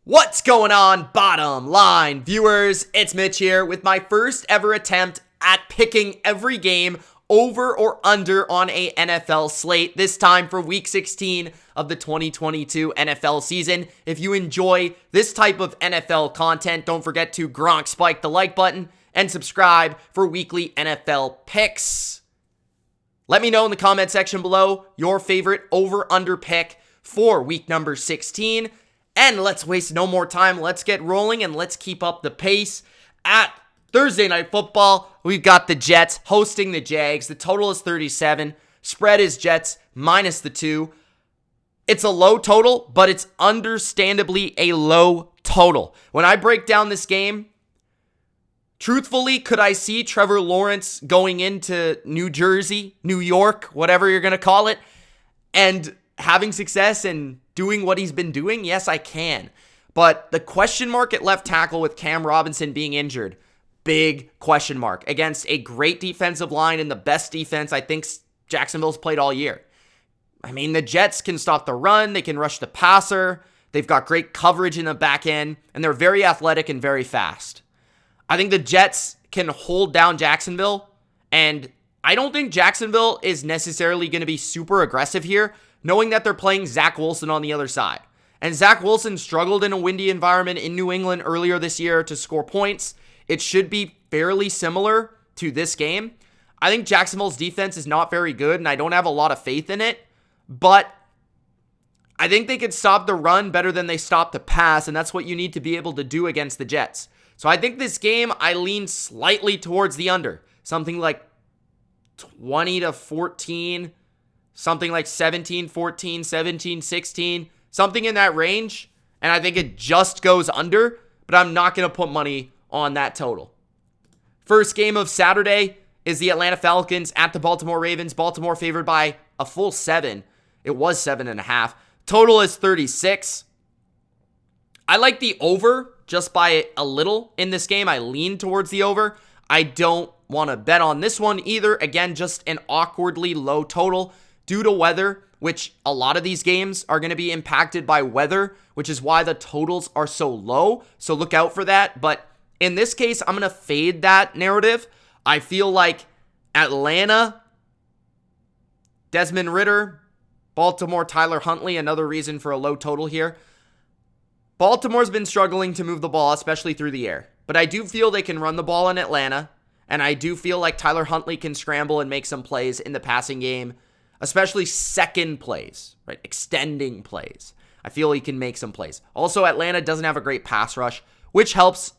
What's going on, bottom line viewers? It's Mitch here with my first ever attempt at picking every game over or under on a NFL slate, this time for week 16 of the 2022 NFL season. If you enjoy this type of NFL content, don't forget to Gronk spike the like button and subscribe for weekly NFL picks. Let me know in the comment section below your favorite over-under pick for week number 16. And let's waste no more time. Let's get rolling and let's keep up the pace. At Thursday Night Football, we've got the Jets hosting the Jags. The total is 37. Spread is Jets minus the 2. It's a low total, but it's understandably a low total. When I break down this game, truthfully, could I see Trevor Lawrence going into New Jersey, New York, whatever you're going to call it, and having success and doing what he's been doing? Yes, I can. But the question mark at left tackle with Cam Robinson being injured, big question mark against a great defensive line and the best defense I think Jacksonville's played all year. I mean, the Jets can stop the run. They can rush the passer. They've got great coverage in the back end, and they're very athletic and very fast. I think the Jets can hold down Jacksonville, and I don't think Jacksonville is necessarily going to be super aggressive here, knowing that they're playing Zach Wilson on the other side. And Zach Wilson struggled in a windy environment in New England earlier this year to score points. It should be fairly similar to this game. I think Jacksonville's defense is not very good, and I don't have a lot of faith in it. But I think they could stop the run better than they stop the pass, and that's what you need to be able to do against the Jets. So I think this game, I lean slightly towards the under. Something like 20-14, something like 17-14, 17-16, something in that range. And I think it just goes under, but I'm not going to put money on that total. First game of Saturday is the Atlanta Falcons at the Baltimore Ravens. Baltimore favored by a full 7. It was 7.5. Total is 36. I like the over just by a little in this game. I lean towards the over. I don't want to bet on this one either. Again, just an awkwardly low total due to weather, which a lot of these games are going to be impacted by weather, which is why the totals are so low. So look out for that. But in this case, I'm going to fade that narrative. I feel like Atlanta, Desmond Ridder, Baltimore, Tyler Huntley, another reason for a low total here. Baltimore's been struggling to move the ball, especially through the air. But I do feel they can run the ball in Atlanta, and I do feel like Tyler Huntley can scramble and make some plays in the passing game, especially second plays, right? Extending plays. I feel he can make some plays. Also, Atlanta doesn't have a great pass rush, which helps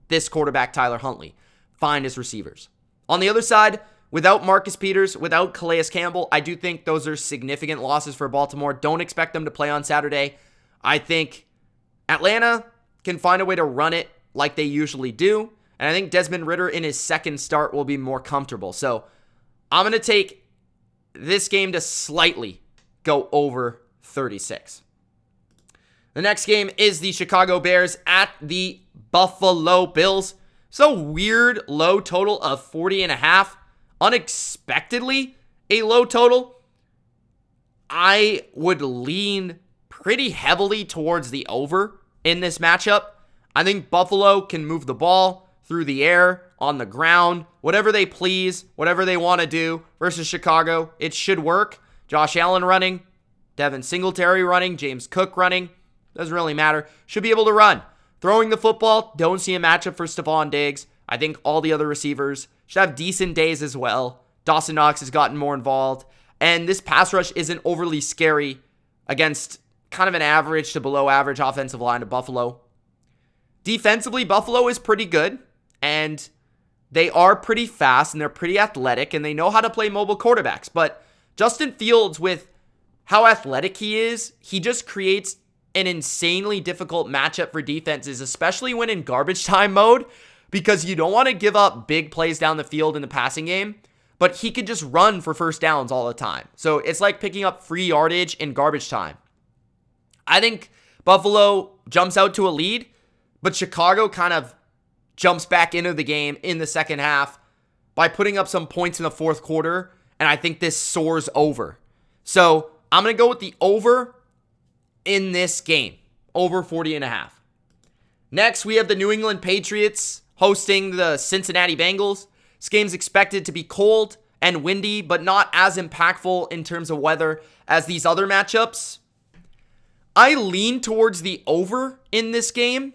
this quarterback, Tyler Huntley, find his receivers. On the other side, without Marcus Peters, without Calais Campbell, I do think those are significant losses for Baltimore. Don't expect them to play on Saturday. I think Atlanta can find a way to run it like they usually do. And I think Desmond Ridder in his second start will be more comfortable. So I'm going to take this game to slightly go over 36. The next game is the Chicago Bears at the Buffalo Bills. So weird low total of 40.5. Unexpectedly a low total. I would lean pretty heavily towards the over in this matchup. I think Buffalo can move the ball through the air, on the ground, whatever they please, whatever they want to do versus Chicago. It should work. Josh Allen running, Devin Singletary running, James Cook running. Doesn't really matter. Should be able to run. Throwing the football, don't see a matchup for Stephon Diggs. I think all the other receivers should have decent days as well. Dawson Knox has gotten more involved. And this pass rush isn't overly scary against kind of an average to below average offensive line of Buffalo. Defensively, Buffalo is pretty good. And they are pretty fast and they're pretty athletic and they know how to play mobile quarterbacks. But Justin Fields, with how athletic he is, he just creates an insanely difficult matchup for defenses, especially when in garbage time mode, because you don't want to give up big plays down the field in the passing game, but he can just run for first downs all the time. So it's like picking up free yardage in garbage time. I think Buffalo jumps out to a lead, but Chicago kind of jumps back into the game in the second half by putting up some points in the fourth quarter, and I think this soars over. So I'm going to go with the over in this game, over 40.5. Next, we have the New England Patriots hosting the Cincinnati Bengals. This game's expected to be cold and windy, but not as impactful in terms of weather as these other matchups. I lean towards the over in this game.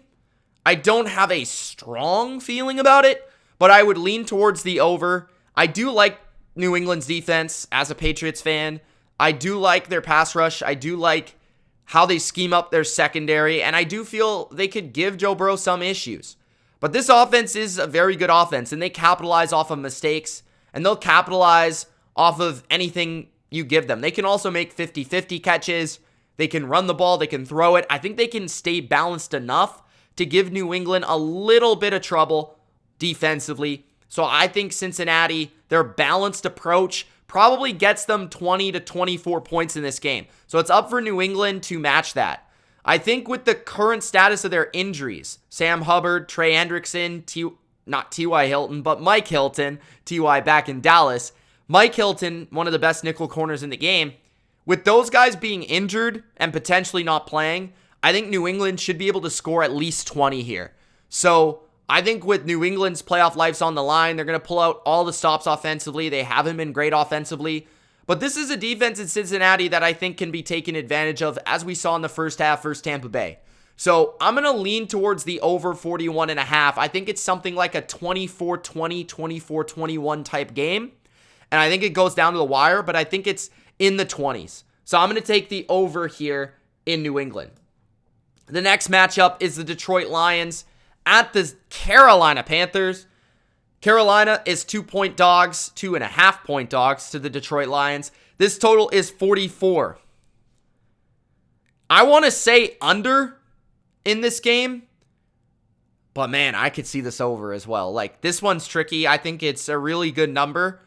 I don't have a strong feeling about it, but I would lean towards the over. I do like New England's defense as a Patriots fan. I do like their pass rush. I do like how they scheme up their secondary, and I do feel they could give Joe Burrow some issues. But this offense is a very good offense, and they capitalize off of mistakes, and they'll capitalize off of anything you give them. They can also make 50-50 catches. They can run the ball. They can throw it. I think they can stay balanced enough to give New England a little bit of trouble defensively. So I think Cincinnati, their balanced approach probably gets them 20 to 24 points in this game. So it's up for New England to match that. I think with the current status of their injuries, Sam Hubbard, Trey Hendrickson, not T.Y. Hilton, but Mike Hilton, T.Y. back in Dallas. Mike Hilton, one of the best nickel corners in the game. With those guys being injured and potentially not playing, I think New England should be able to score at least 20 here. So I think with New England's playoff lives on the line, they're going to pull out all the stops offensively. They haven't been great offensively. But this is a defense in Cincinnati that I think can be taken advantage of, as we saw in the first half versus Tampa Bay. So I'm going to lean towards the over 41.5. I think it's something like a 24-20, 24-21 type game. And I think it goes down to the wire, but I think it's in the 20s. So I'm going to take the over here in New England. The next matchup is the Detroit Lions at the Carolina Panthers. Carolina is 2-point dogs, 2.5-point dogs to the Detroit Lions. This total is 44. I want to say under in this game, but man, I could see this over as well. Like, this one's tricky. I think it's a really good number.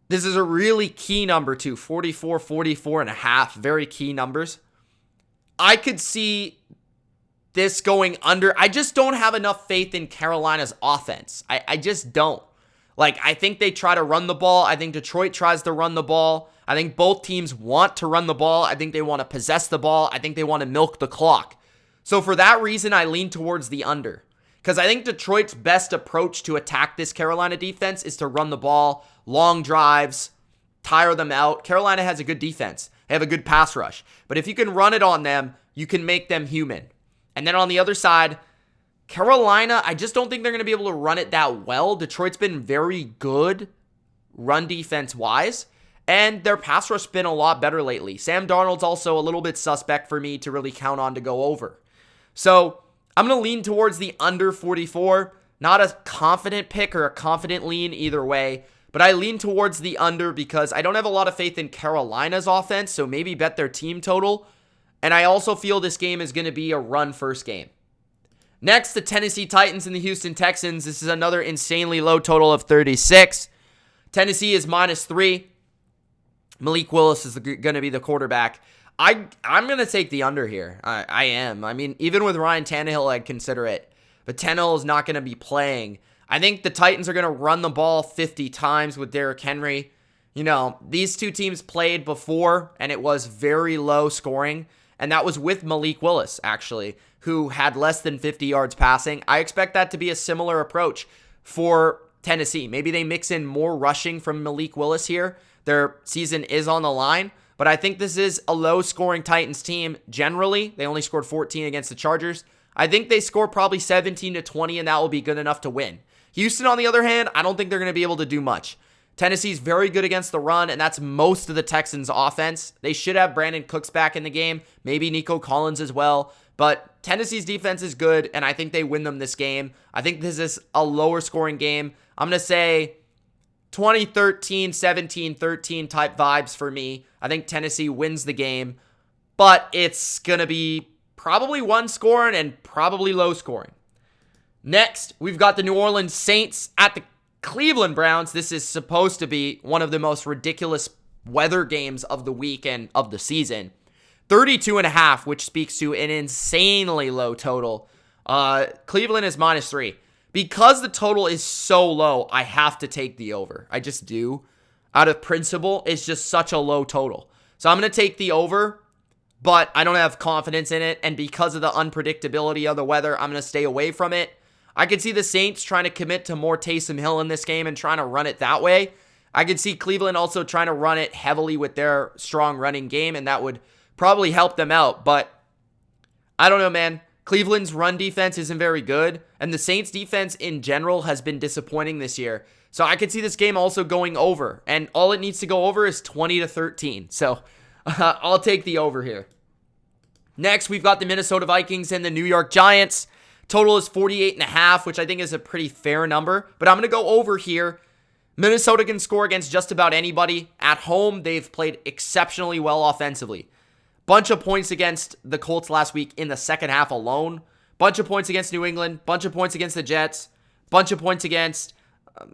This is a really key number too, 44, 44.5, very key numbers. I could see this going under. I just don't have enough faith in Carolina's offense. I just don't. Like, I think they try to run the ball. I think Detroit tries to run the ball. I think both teams want to run the ball. I think they want to possess the ball. I think they want to milk the clock. So for that reason, I lean towards the under. Because I think Detroit's best approach to attack this Carolina defense is to run the ball, long drives, tire them out. Carolina has a good defense. They have a good pass rush. But if you can run it on them, you can make them human. And then on the other side, Carolina, I just don't think they're going to be able to run it that well. Detroit's been very good run defense-wise, and their pass rush's been a lot better lately. Sam Darnold's also a little bit suspect for me to really count on to go over. So I'm going to lean towards the under 44. Not a confident pick or a confident lean either way, but I lean towards the under because I don't have a lot of faith in Carolina's offense, so maybe bet their team total. And I also feel this game is going to be a run-first game. Next, the Tennessee Titans and the Houston Texans. This is another insanely low total of 36. Tennessee is -3. Malik Willis is going to be the quarterback. I'm going to take the under here. I am. I mean, even with Ryan Tannehill, I'd consider it. But Tannehill is not going to be playing. I think the Titans are going to run the ball 50 times with Derrick Henry. You know, these two teams played before, and it was very low scoring. And that was with Malik Willis, actually, who had less than 50 yards passing. I expect that to be a similar approach for Tennessee. Maybe they mix in more rushing from Malik Willis here. Their season is on the line. But I think this is a low-scoring Titans team. Generally, they only scored 14 against the Chargers. I think they score probably 17 to 20, and that will be good enough to win. Houston, on the other hand, I don't think they're going to be able to do much. Tennessee's very good against the run, and that's most of the Texans' offense. They should have Brandon Cooks back in the game, maybe Nico Collins as well. But Tennessee's defense is good, and I think they win them this game. I think this is a lower-scoring game. I'm going to say 20-13, 17-13 type vibes for me. I think Tennessee wins the game, but it's going to be probably one-scoring and probably low-scoring. Next, we've got the New Orleans Saints at the Cleveland Browns. This is supposed to be one of the most ridiculous weather games of the week and of the season. 32.5, which speaks to an insanely low total. Cleveland is -3. Because the total is so low, I have to take the over. I just do. Out of principle, it's just such a low total. So I'm going to take the over. but I don't have confidence in it. And because of the unpredictability of the weather, I'm going to stay away from it. I could see the Saints trying to commit to more Taysom Hill in this game and trying to run it that way. I could see Cleveland also trying to run it heavily with their strong running game, and that would probably help them out. But I don't know, man. Cleveland's run defense isn't very good, and the Saints defense in general has been disappointing this year. So I could see this game also going over, and all it needs to go over is 20-13. So I'll take the over here. Next, we've got the Minnesota Vikings and the New York Giants. Total is 48.5, which I think is a pretty fair number, but I'm going to go over here. Minnesota can score against just about anybody. At home, they've played exceptionally well offensively. Bunch of points against the Colts last week in the second half alone. Bunch of points against New England. Bunch of points against the Jets. Bunch of points against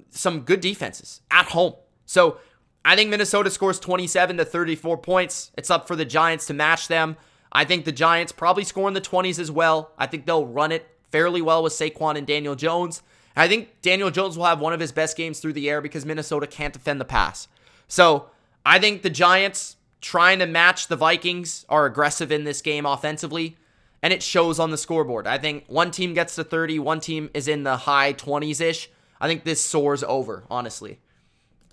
some good defenses at home. So I think Minnesota scores 27 to 34 points. It's up for the Giants to match them. I think the Giants probably score in the 20s as well. I think they'll run it fairly well with Saquon and Daniel Jones. I think Daniel Jones will have one of his best games through the air because Minnesota can't defend the pass. So I think the Giants, trying to match the Vikings, are aggressive in this game offensively, and it shows on the scoreboard. I think one team gets to 30, one team is in the high 20s-ish. I think this soars over, honestly.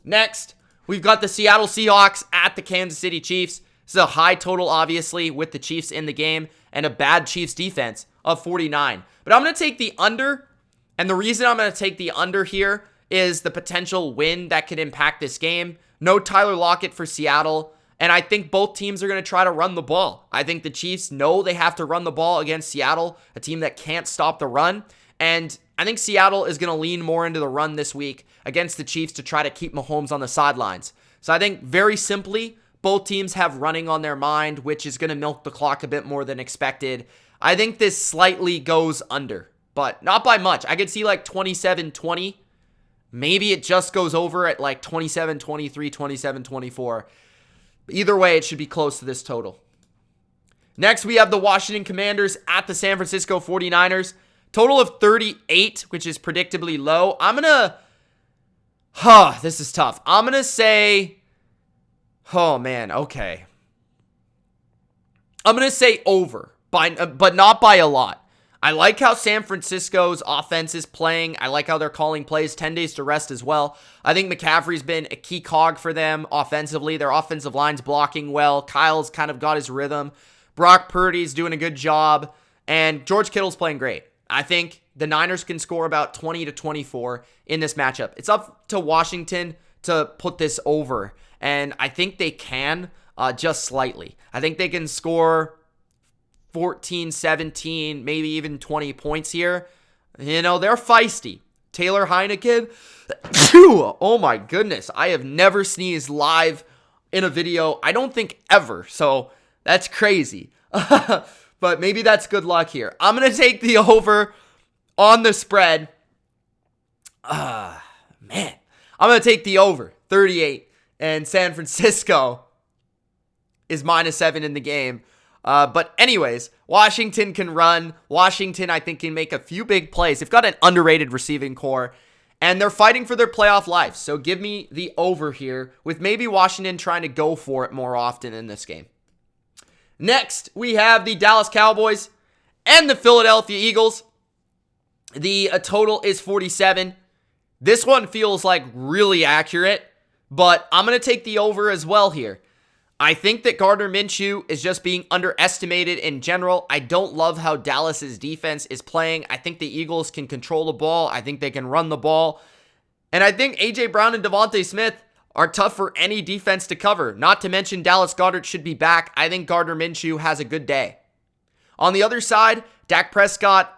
Next, we've got the Seattle Seahawks at the Kansas City Chiefs. This is a high total, obviously, with the Chiefs in the game, and a bad Chiefs defense of 49. But I'm going to take the under, and the reason I'm going to take the under here is the potential win that could impact this game. No Tyler Lockett for Seattle, and I think both teams are going to try to run the ball. I think the Chiefs know they have to run the ball against Seattle, a team that can't stop the run, and I think Seattle is going to lean more into the run this week against the Chiefs to try to keep Mahomes on the sidelines. So I think very simply, both teams have running on their mind, which is going to milk the clock a bit more than expected. I think this slightly goes under, but not by much. I could see like 27-20. Maybe it just goes over at like 27-23, 27-24. Either way, it should be close to this total. Next, we have the Washington Commanders at the San Francisco 49ers. Total of 38, which is predictably low. This is tough. I'm going to say, oh man, okay. I'm going to say over, but not by a lot. I like how San Francisco's offense is playing. I like how they're calling plays. 10 days to rest as well. I think McCaffrey's been a key cog for them offensively. Their offensive line's blocking well. Kyle's kind of got his rhythm. Brock Purdy's doing a good job. And George Kittle's playing great. I think the Niners can score about 20-24 in this matchup. It's up to Washington to put this over. And I think they can just slightly. I think they can score 14, 17, maybe even 20 points here. You know, they're feisty. Taylor Heineken. Oh my goodness. I have never sneezed live in a video. I don't think ever. So that's crazy. But maybe that's good luck here. I'm going to take the over on the spread. Man. I'm going to take the over. 38. And San Francisco is -7 in the game. But anyways, Washington can run. Washington, I think, can make a few big plays. They've got an underrated receiving core, and they're fighting for their playoff life. So give me the over here, with maybe Washington trying to go for it more often in this game. Next, we have the Dallas Cowboys and the Philadelphia Eagles. The total is 47. This one feels like really accurate, but I'm going to take the over as well here. I think that Gardner Minshew is just being underestimated in general. I don't love how Dallas's defense is playing. I think the Eagles can control the ball. I think they can run the ball. And I think A.J. Brown and Devontae Smith are tough for any defense to cover. Not to mention Dallas Goedert should be back. I think Gardner Minshew has a good day. On the other side, Dak Prescott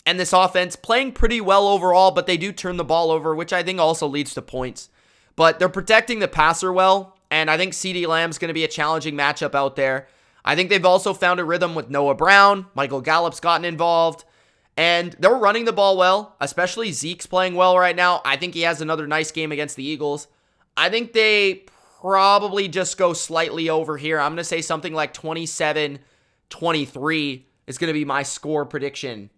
and this offense playing pretty well overall, but they do turn the ball over, which I think also leads to points. But they're protecting the passer well. And I think CeeDee Lamb's going to be a challenging matchup out there. I think they've also found a rhythm with Noah Brown. Michael Gallup's gotten involved. And they're running the ball well, especially Zeke's playing well right now. I think he has another nice game against the Eagles. I think they probably just go slightly over here. I'm going to say something like 27-23 is going to be my score prediction.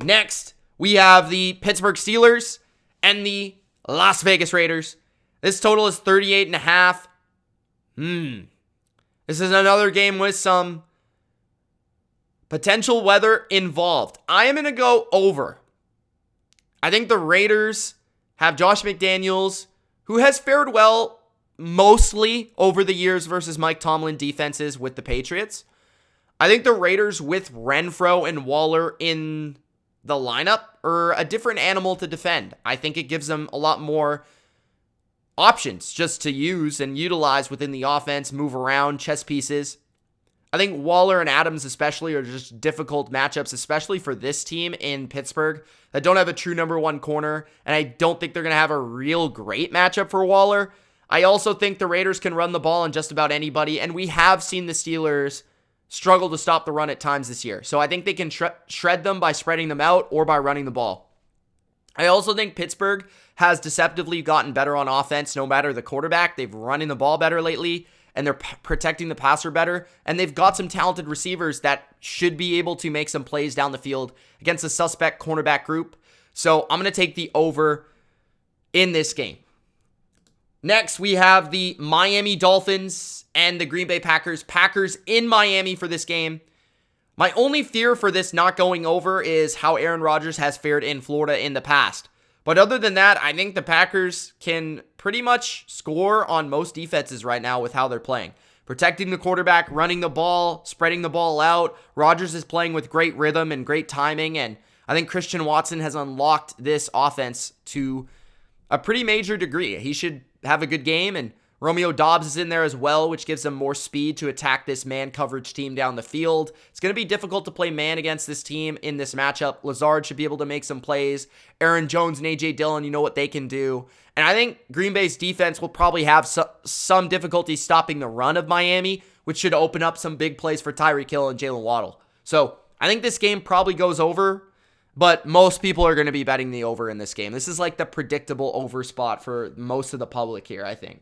Next, we have the Pittsburgh Steelers and the Las Vegas Raiders. This total is 38.5. This is another game with some potential weather involved. I am going to go over. I think the Raiders have Josh McDaniels, who has fared well mostly over the years versus Mike Tomlin defenses with the Patriots. I think the Raiders with Renfrow and Waller in the lineup are a different animal to defend. I think it gives them a lot more options just to use and utilize within the offense, move around, chess pieces. I think Waller and Adams especially are just difficult matchups, especially for this team in Pittsburgh that don't have a true number one corner, and I don't think they're going to have a real great matchup for Waller. I also think the Raiders can run the ball on just about anybody, and we have seen the Steelers struggle to stop the run at times this year. So I think they can shred them by spreading them out or by running the ball. I also think Pittsburgh has deceptively gotten better on offense no matter the quarterback. They've running the ball better lately, and they're protecting the passer better, and they've got some talented receivers that should be able to make some plays down the field against a suspect cornerback group. So I'm going to take the over in this game. Next, we have the Miami Dolphins and the Green Bay Packers. Packers in Miami for this game. My only fear for this not going over is how Aaron Rodgers has fared in Florida in the past. But other than that, I think the Packers can pretty much score on most defenses right now with how they're playing. Protecting the quarterback, running the ball, spreading the ball out. Rodgers is playing with great rhythm and great timing, and I think Christian Watson has unlocked this offense to a pretty major degree. He should have a good game, and Romeo Doubs is in there as well, which gives them more speed to attack this man coverage team down the field. It's going to be difficult to play man against this team in this matchup. Lazard should be able to make some plays. Aaron Jones and A.J. Dillon, you know what they can do. And I think Green Bay's defense will probably have some difficulty stopping the run of Miami, which should open up some big plays for Tyreek Hill and Jalen Waddle. So I think this game probably goes over, but most people are going to be betting the over in this game. This is like the predictable over spot for most of the public here, I think.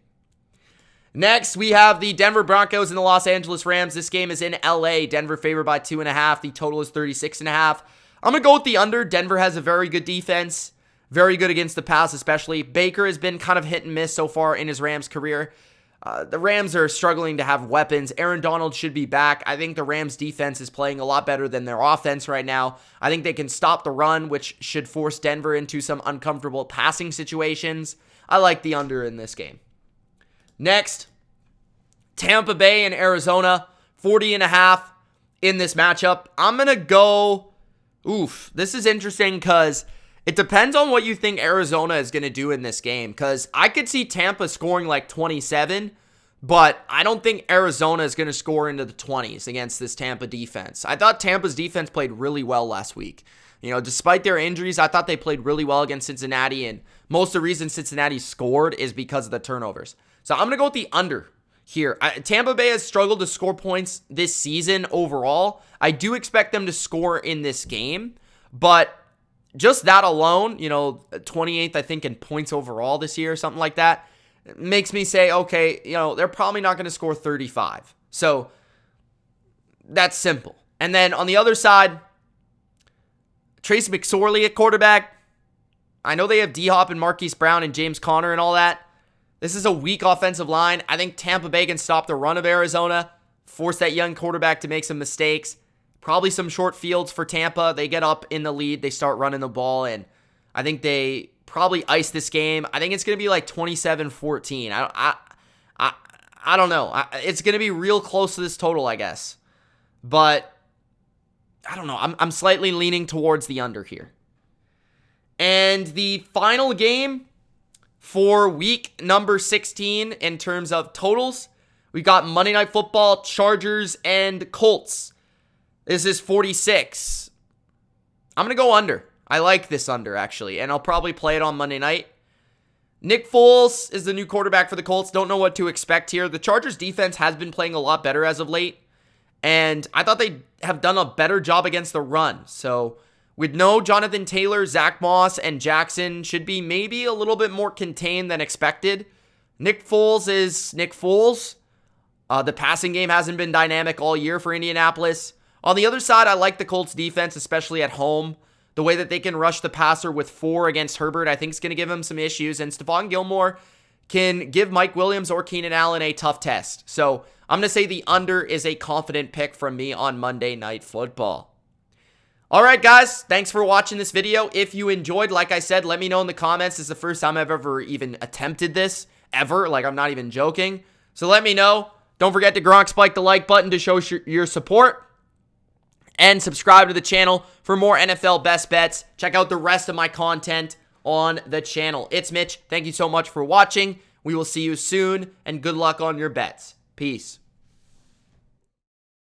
Next, we have the Denver Broncos and the Los Angeles Rams. This game is in LA. Denver favored by 2.5. The total is 36.5. I'm going to go with the under. Denver has a very good defense. Very good against the pass, especially. Baker has been kind of hit and miss so far in his Rams career. The Rams are struggling to have weapons. Aaron Donald should be back. I think the Rams defense is playing a lot better than their offense right now. I think they can stop the run, which should force Denver into some uncomfortable passing situations. I like the under in this game. Next, Tampa Bay and Arizona, 40.5 in this matchup. I'm going to go, this is interesting because it depends on what you think Arizona is going to do in this game, because I could see Tampa scoring like 27, but I don't think Arizona is going to score into the 20s against this Tampa defense. I thought Tampa's defense played really well last week. You know, despite their injuries, I thought they played really well against Cincinnati, and most of the reason Cincinnati scored is because of the turnovers. So I'm going to go with the under here. Tampa Bay has struggled to score points this season overall. I do expect them to score in this game, but just that alone, 28th, I think, in points overall this year, something like that, makes me say, okay, they're probably not going to score 35. So that's simple. And then on the other side, Trace McSorley at quarterback. I know they have D-Hop and Marquise Brown and James Conner and all that. This is a weak offensive line. I think Tampa Bay can stop the run of Arizona, force that young quarterback to make some mistakes. Probably some short fields for Tampa. They get up in the lead. They start running the ball, and I think they probably ice this game. I think it's going to be like 27-14. I don't know. It's going to be real close to this total, I guess. But I don't know. I'm slightly leaning towards the under here. And the final game for week number 16 in terms of totals, we got Monday Night Football, Chargers, and Colts. This is 46. I'm going to go under. I like this under, actually, and I'll probably play it on Monday night. Nick Foles is the new quarterback for the Colts. Don't know what to expect here. The Chargers defense has been playing a lot better as of late, and I thought they have done a better job against the run. So with no Jonathan Taylor, Zach Moss, and Jackson should be maybe a little bit more contained than expected. Nick Foles is Nick Foles. The passing game hasn't been dynamic all year for Indianapolis. On the other side, I like the Colts defense, especially at home. The way that they can rush the passer with 4 against Herbert, I think is going to give him some issues. And Stephon Gilmore can give Mike Williams or Keenan Allen a tough test. So I'm going to say the under is a confident pick from me on Monday Night Football. All right, guys, thanks for watching this video. If you enjoyed, like I said, let me know in the comments. This is the first time I've ever even attempted this, ever. Like, I'm not even joking. So let me know. Don't forget to Gronk spike the like button to show your support. And subscribe to the channel for more NFL best bets. Check out the rest of my content on the channel. It's Mitch. Thank you so much for watching. We will see you soon, and good luck on your bets. Peace.